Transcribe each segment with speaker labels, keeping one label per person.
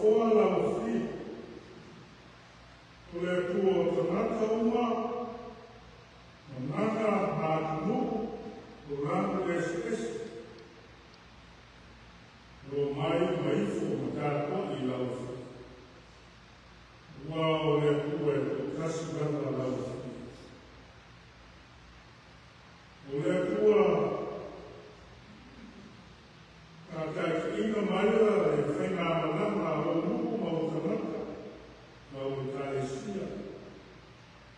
Speaker 1: foa lau fi. O le tua o tanata uma, mananga mātunu, o rangu esi. No mai maifu matako I lau fi. Ua o le tua e o kasi gana lau fi. O le tua ka ina maia e whainga manama o nuku mautanaka ma o kālesia.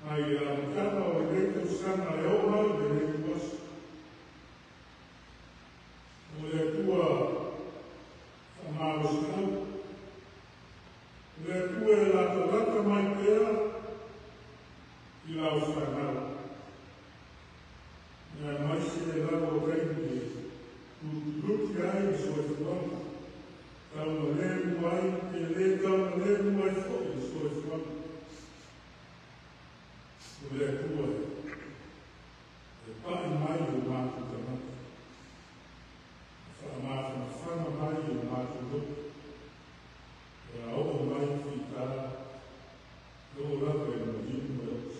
Speaker 1: Mai a mtana o e reitu sana e o mai e reitu wasu. O le tua whamāwasinau. O le tua e lata mai pēra I lau whanau. Nā maisi e lau o reini luti ai so e whanau. Tauna leru ai, e le tauna leru ai fōi so e whanau. O le tua e pai mai o mātu tanaka. Whana mai o mātu luku. E a o mai whita, e o raka e no himu e oks.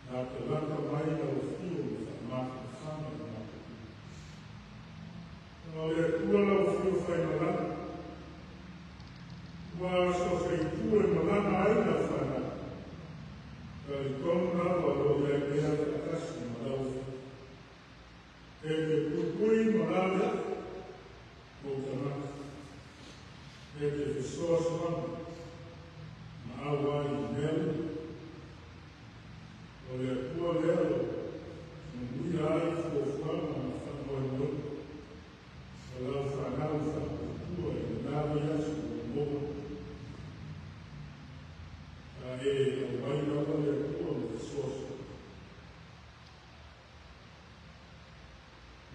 Speaker 1: Nā te raka mai au whio o whamātu whana o mātu. Nā le tua lau whio whai marana. Wā so whai tua e marana aina whana. Ka I tonu rawa o le mea kakasi marau whio. E te pupui marana o tanaka. E te whesoa sana, ma awa I melu. O le kua leo, mui ai fuofana na whanau e melu. O lau whanau whanau e nāwi asu o moa. Ka e awai rawa le kua o whesoa sana.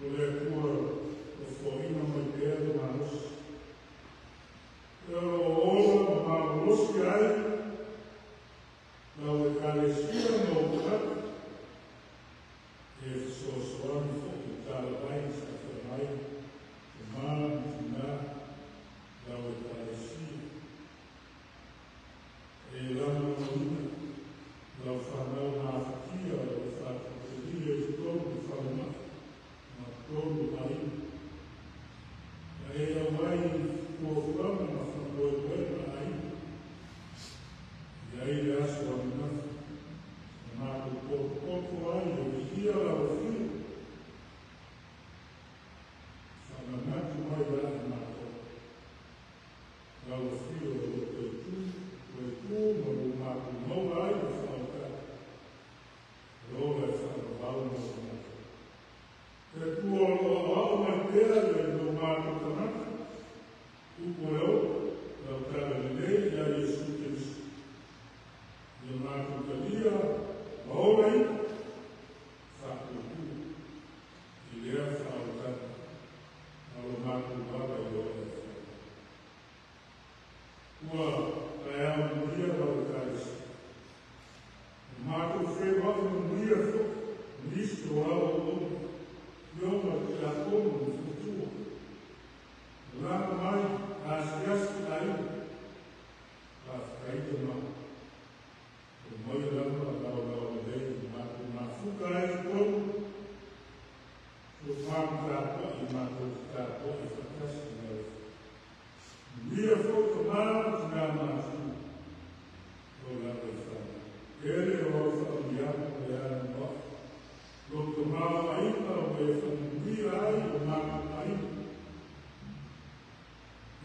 Speaker 1: O le kua o whoina mai pēru na osu. E o ora ma maulosi ai, lau e kālesia no utaka, e whesoasoani whoki tāla mai sa whanai, e māna tina, lau e kālesia. E lama mauna, lau whanau nā whakia, lau whakakuria e tōru whanau, ma tōru ai. E awai ko whama ma whanau e wera ai. E ai le aso a minafu. E mātu kōkoko ai o hia lau whiu. Whananatu mai ai mātou. Lau whiu e o te tū, ma o mātu maua ai o whaukā. Rola e whanau ma o mātou. E kua o au mai pēra e no mātu tanaka. Upo eo, lau tāra nei a Iesu Kristu. I mātu talia, maorei, whakuku. I lea whautana. Alo mātu waka I oa e whau. Ua, kai au muria lau kāisi. Mātu whewaka muria whuk, nisto au o Ioma te a kono ni futua. Rana mai, asiasi ai. Ka whakaita ma. O mai rama lau lei, mā fuka ai kono. O whāmu tāpua I mātou tāpua I whakasi lau. Nia whoka māma ki ngā mātu. O lau e whāmu. Ere o whaamiamu e ana whaka. Loko māma aina o e whanumia ai o māma aina.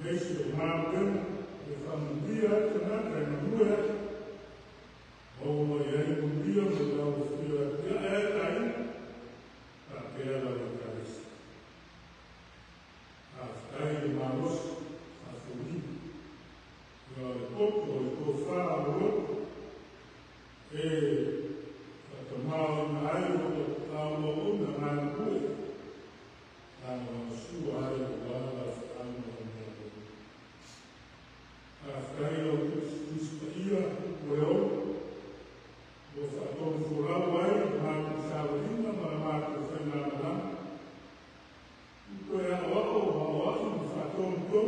Speaker 1: Meisi o māma wena, e whanumia ai tanaka e manua ai. O mai ai mundia mo lau whia pia e aina, ka pia lau e karesi. A whai e mārosi, a whanumia. Ia e poto e tō whaa o roto, e Tamau na ai o tau o una mai kue. Tau o sua ai o wala tau o una. A whai o kuspa ia o eo. O whaton furau ai o mātu sāwarina ma mātu whainga marana. Koe a o o ai o whaton kua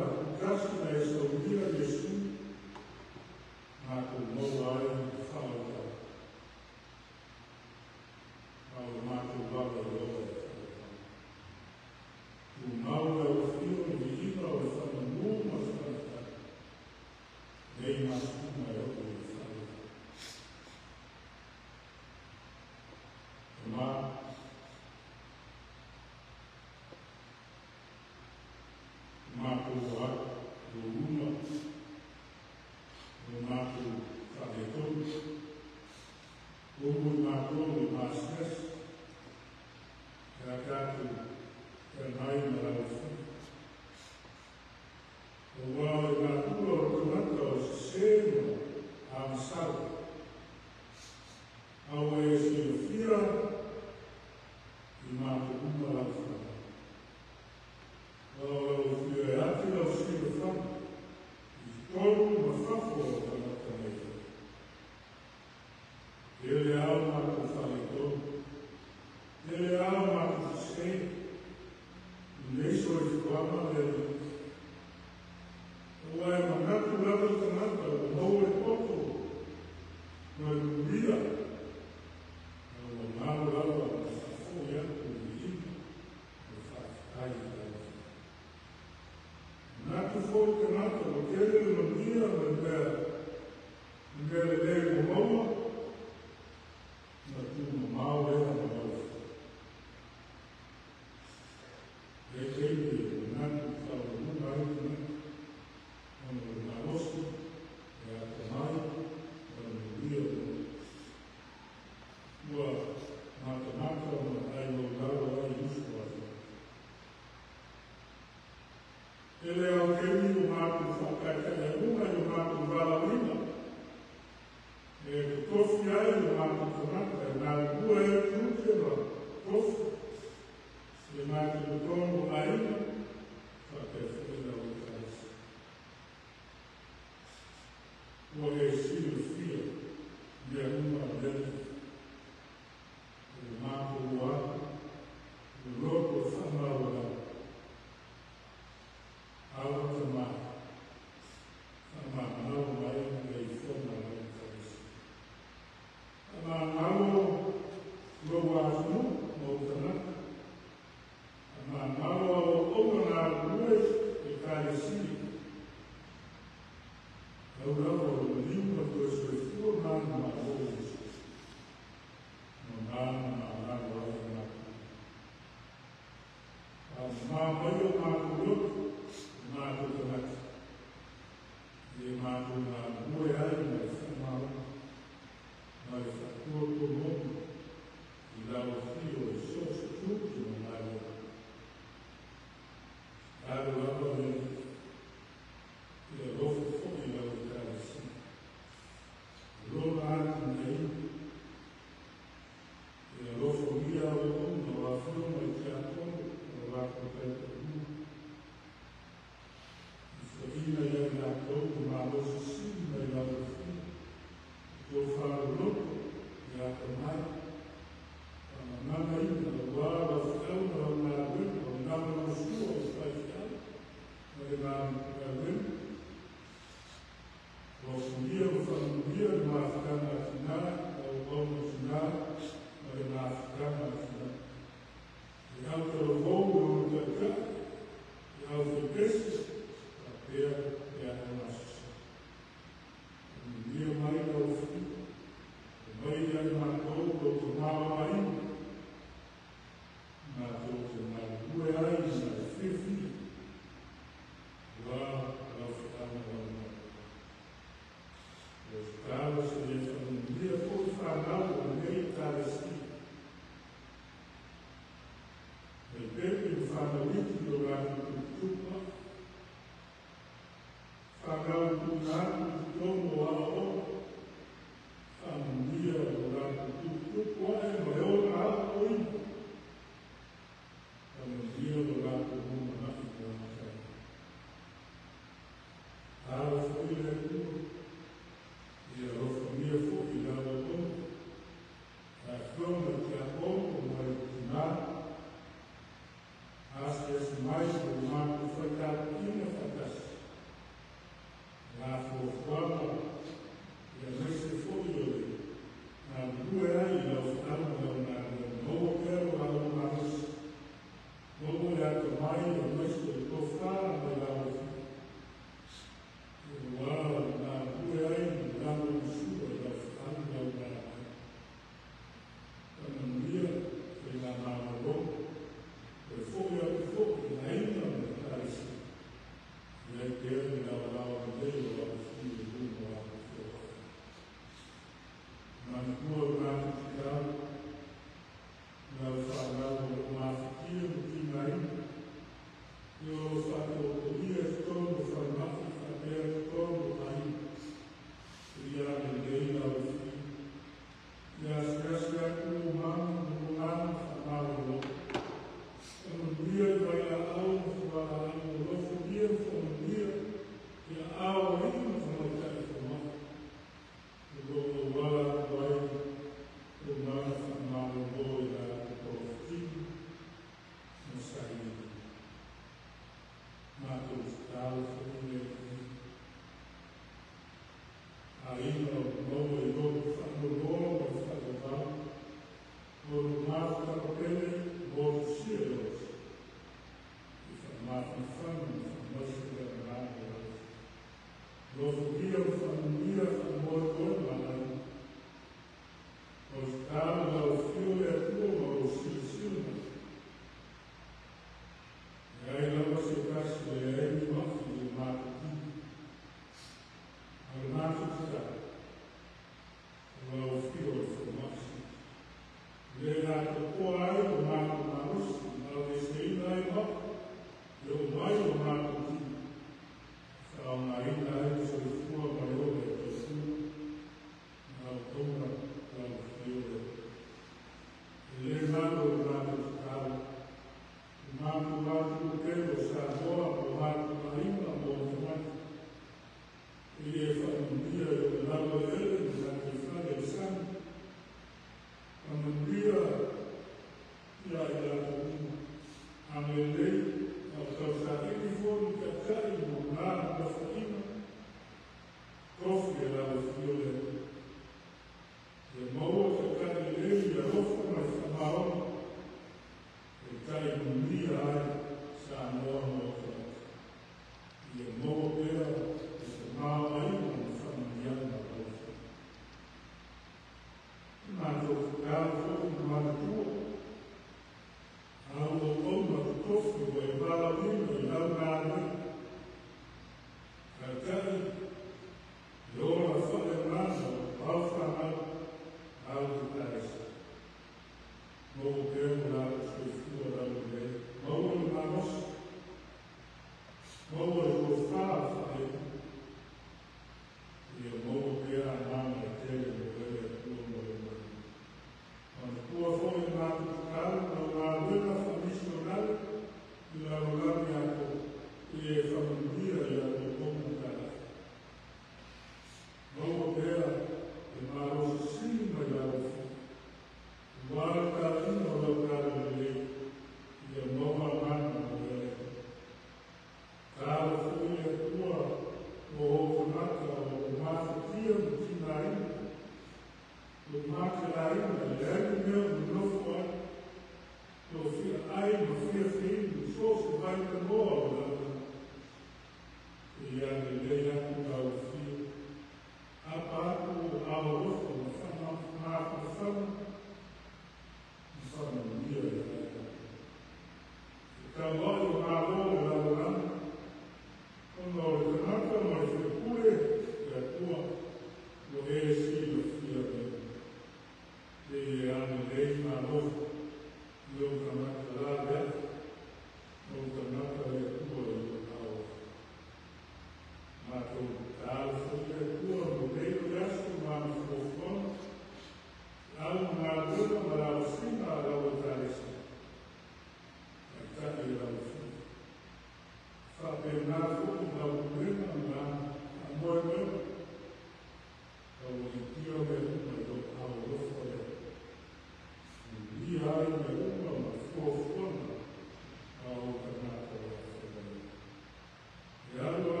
Speaker 1: Ya Allah,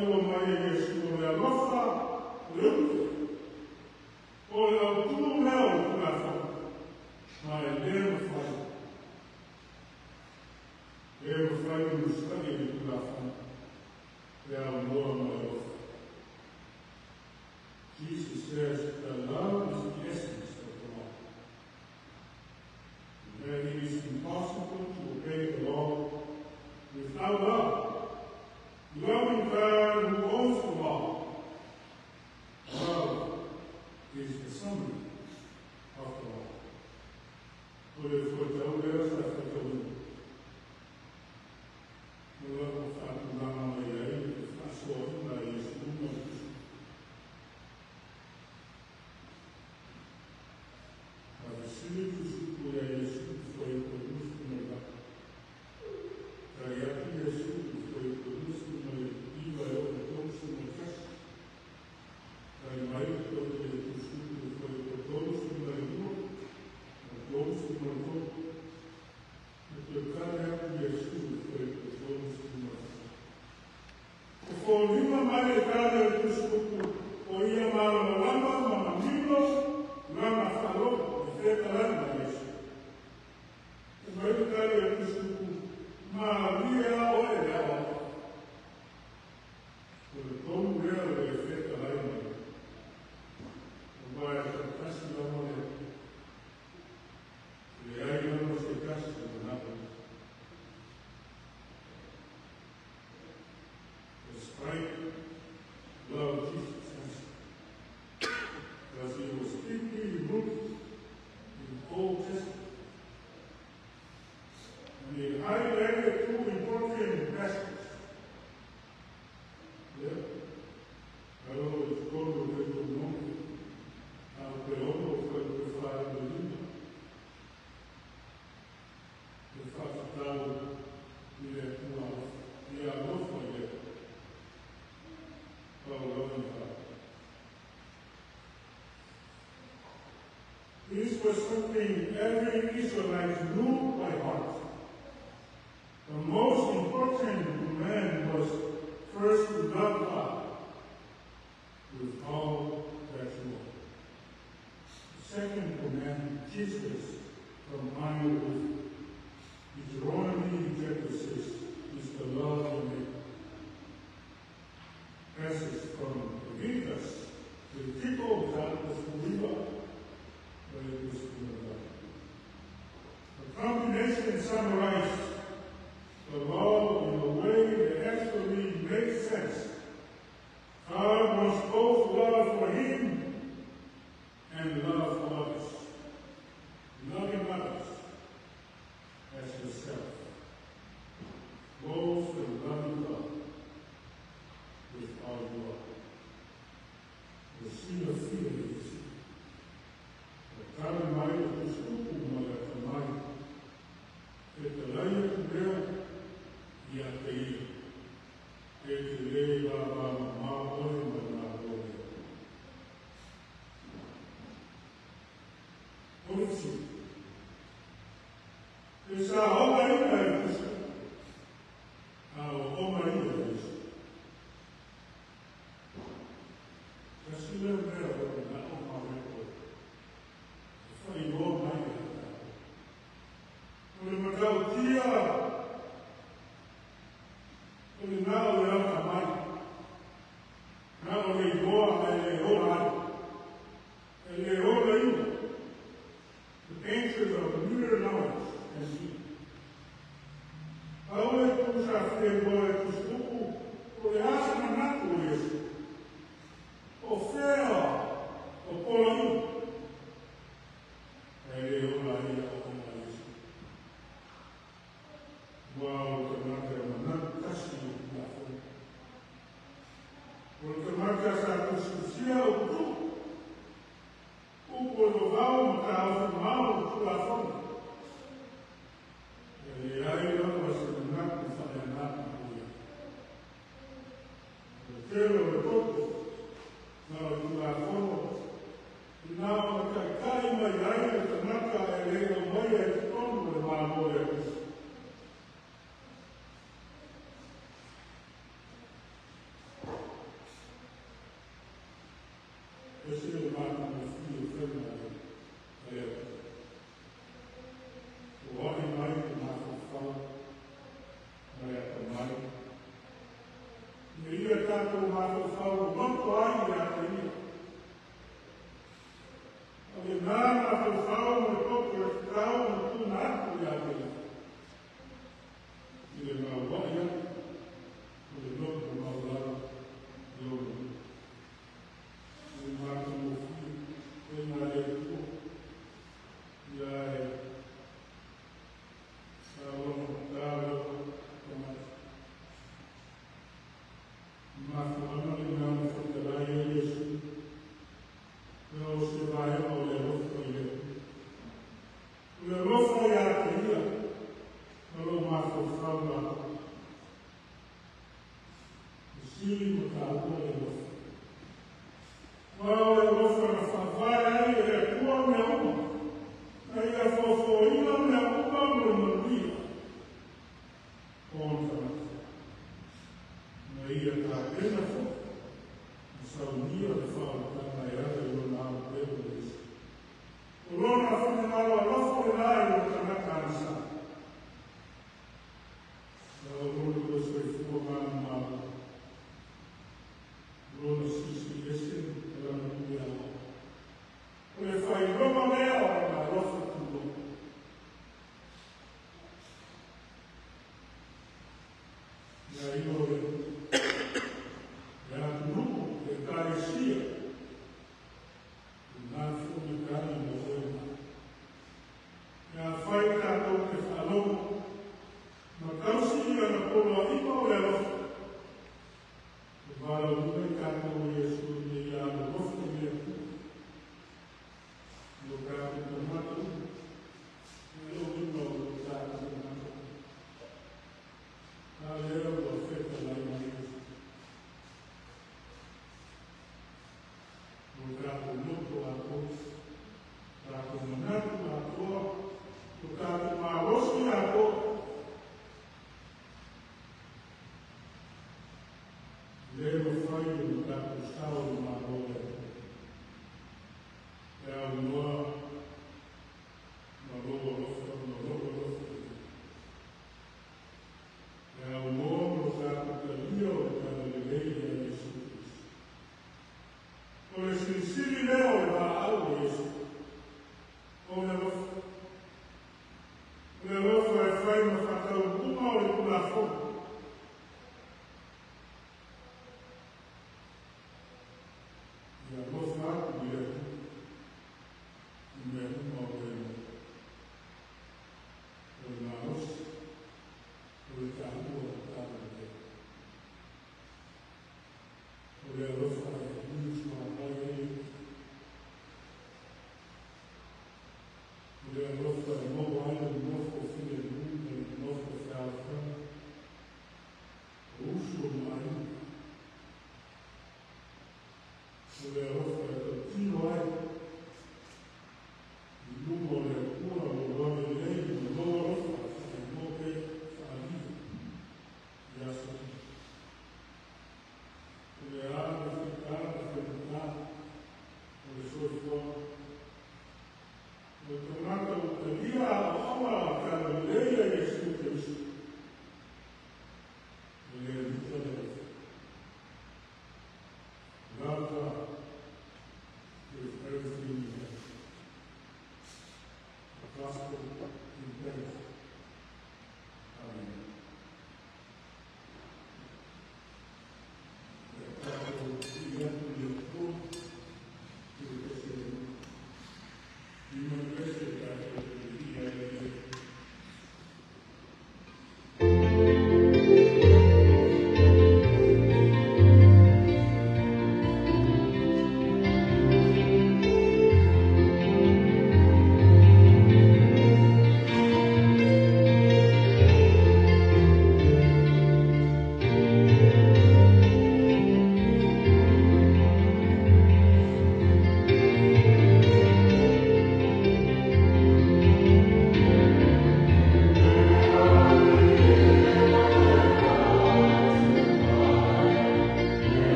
Speaker 1: Io mai Yesu o le alofa o le uke. O le autunu mea o kuna whaka. Ma e leo whai. Leo whai o mustagi ni kuna whaka. Leo moa mai ofa. Jesus says that love is the essence of the law. And that it is impossible to obey the law without love. Loving God who owns the law. Love is the summary of the law. Por isso, então, Deus está fazendo. Eu vou falar com a mãe aí, que faz sorte para isso, não é. Espíritos por Yesu foi conosco no lugar. Caiaque Yesu foi conosco no Iva eu conosco no Caiaque. Caiaque todo Yesu foi conosco no Iva, conosco no Iva. Porque Caiaque Yesu foi conosco no Iva. O Folima Marecada Yesu foi amar o Lama, Mamamino, Lama falou. Preparando isso. O meu cara é Maria olha o tom dela é feita lá em mim. O pai é fantástico da mulher. E aí não se casa com nada. Despite love Jesus, as he was deeply rooted Old Testament. And he highlighted two important passages. Yeah. I don't know if it's called or if it's known. Aunque homo fue preferido de Lima. El factado y a los folletos. Paulo and This was something every Israelite knew by heart. The most important command was first to love God with all that you are. The second command, Jesus, combined with Deuteronomy chapter 6, is the love of neighbor. Passage from Leviticus, the people of God was believer. The combination summarized the law in a way that actually makes sense. God wants both love for Him and love for others. Loving others as yourself. Both and loving God with all you are. The sin of fear is cada mai o escupo uma mai que te laia cubrir e a teir que te leva a uma oi na oi. Por isso, essa obra é isso. A obra é isso. Assim lembra a obra é foi igual a mãe. Por uma dia, por nada era a mãe. Nada era igual a ele orar. Ele ora ainda. The answers of mirror knowledge and deep. Agora tu já fez agora tu escupo, por essa na natureza. O ferro, o polo. Porque marca essa construção, o povoal, o carro, o mal, o plafond. E aí não vai ser nada, não fazer nada na rua. O pelo, o corpo, o plafond, não, cai uma ideia, que marca ele, o meio é todo o mal, Esse mata meu filho, Fernando. O homem vai com uma fala, vai acalmar. E ele está com uma fala, não pode ir. Alinar a fala, no próprio estado, no tunato e a vida. Ele não vai, ele não vai lá, ele mata meu filho, ele não é e aí,